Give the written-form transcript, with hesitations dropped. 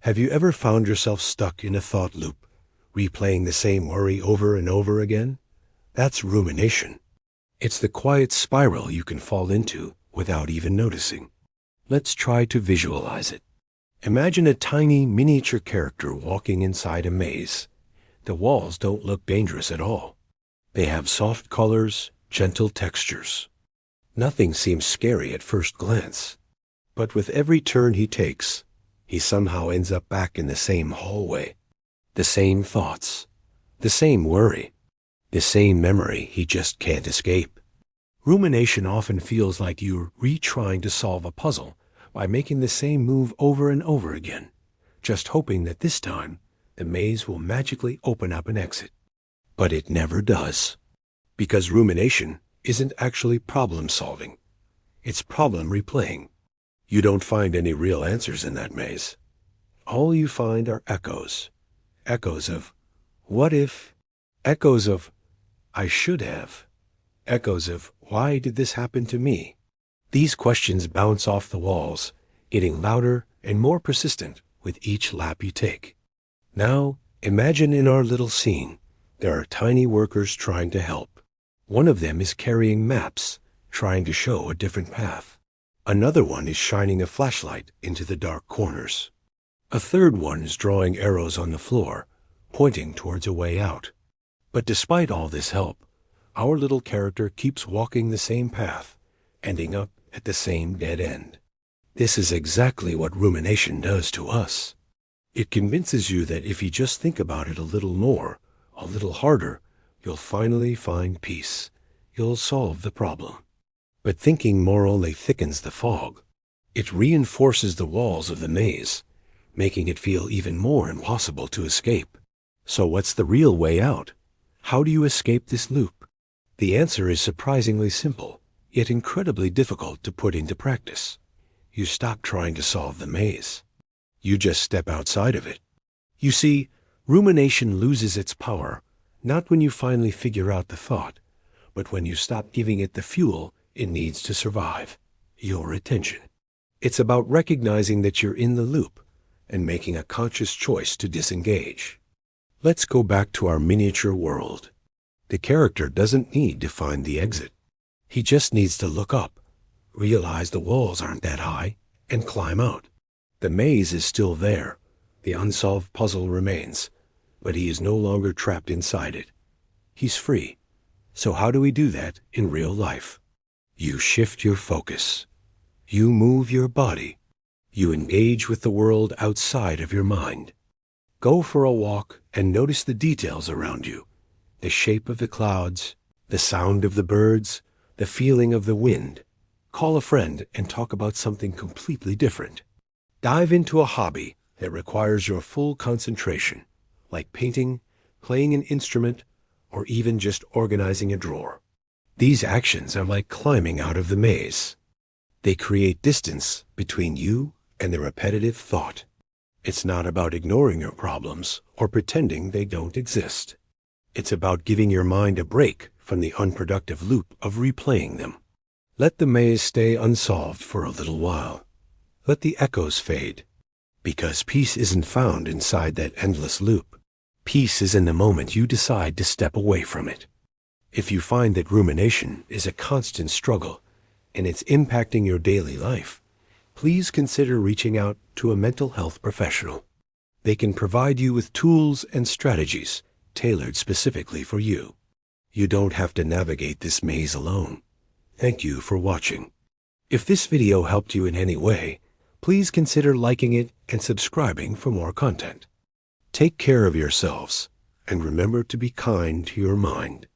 Have you ever found yourself stuck in a thought loop, replaying the same worry over and over again? That's rumination. It's the quiet spiral you can fall into without even noticing. Let's try to visualize it. Imagine a tiny miniature character walking inside a maze. The walls don't look dangerous at all. They have soft colors, gentle textures. Nothing seems scary at first glance. But with every turn he takes, he somehow ends up back in the same hallway. The same thoughts, the same worry, the same memory he just can't escape. Rumination often feels like you're retrying to solve a puzzle by making the same move over and over again, just hoping that this time the maze will magically open up an exit. But it never does, because rumination isn't actually problem solving. It's problem replaying. You don't find any real answers in that maze. All you find are echoes. Echoes of, what if? Echoes of, I should have. Echoes of, why did this happen to me? These questions bounce off the walls, getting louder and more persistent with each lap you take. Now, imagine in our little scene, there are tiny workers trying to help. One of them is carrying maps, trying to show a different path. Another one is shining a flashlight into the dark corners. A third one is drawing arrows on the floor, pointing towards a way out. But despite all this help, our little character keeps walking the same path, ending up at the same dead end. This is exactly what rumination does to us. It convinces you that if you just think about it a little more, a little harder, you'll finally find peace. You'll solve the problem. But thinking more only thickens the fog. It reinforces the walls of the maze, making it feel even more impossible to escape. So what's the real way out? How do you escape this loop? The answer is surprisingly simple, yet incredibly difficult to put into practice. You stop trying to solve the maze. You just step outside of it. You see, rumination loses its power, not when you finally figure out the thought, but when you stop giving it the fuel it needs to survive, your attention. It's about recognizing that you're in the loop and making a conscious choice to disengage. Let's go back to our miniature world. The character doesn't need to find the exit. He just needs to look up, realize the walls aren't that high, and climb out. The maze is still there. The unsolved puzzle remains, but he is no longer trapped inside it. He's free. So how do we do that in real life? You shift your focus. You move your body. You engage with the world outside of your mind. Go for a walk and notice the details around you. The shape of the clouds, the sound of the birds, the feeling of the wind. Call a friend and talk about something completely different. Dive into a hobby that requires your full concentration, like painting, playing an instrument, or even just organizing a drawer. These actions are like climbing out of the maze. They create distance between you and the repetitive thought. It's not about ignoring your problems or pretending they don't exist. It's about giving your mind a break from the unproductive loop of replaying them. Let the maze stay unsolved for a little while. Let the echoes fade, because peace isn't found inside that endless loop. Peace is in the moment you decide to step away from it. If you find that rumination is a constant struggle and it's impacting your daily life, please consider reaching out to a mental health professional. They can provide you with tools and strategies tailored specifically for you. You don't have to navigate this maze alone. Thank you for watching. If this video helped you in any way, please consider liking it and subscribing for more content. Take care of yourselves and remember to be kind to your mind.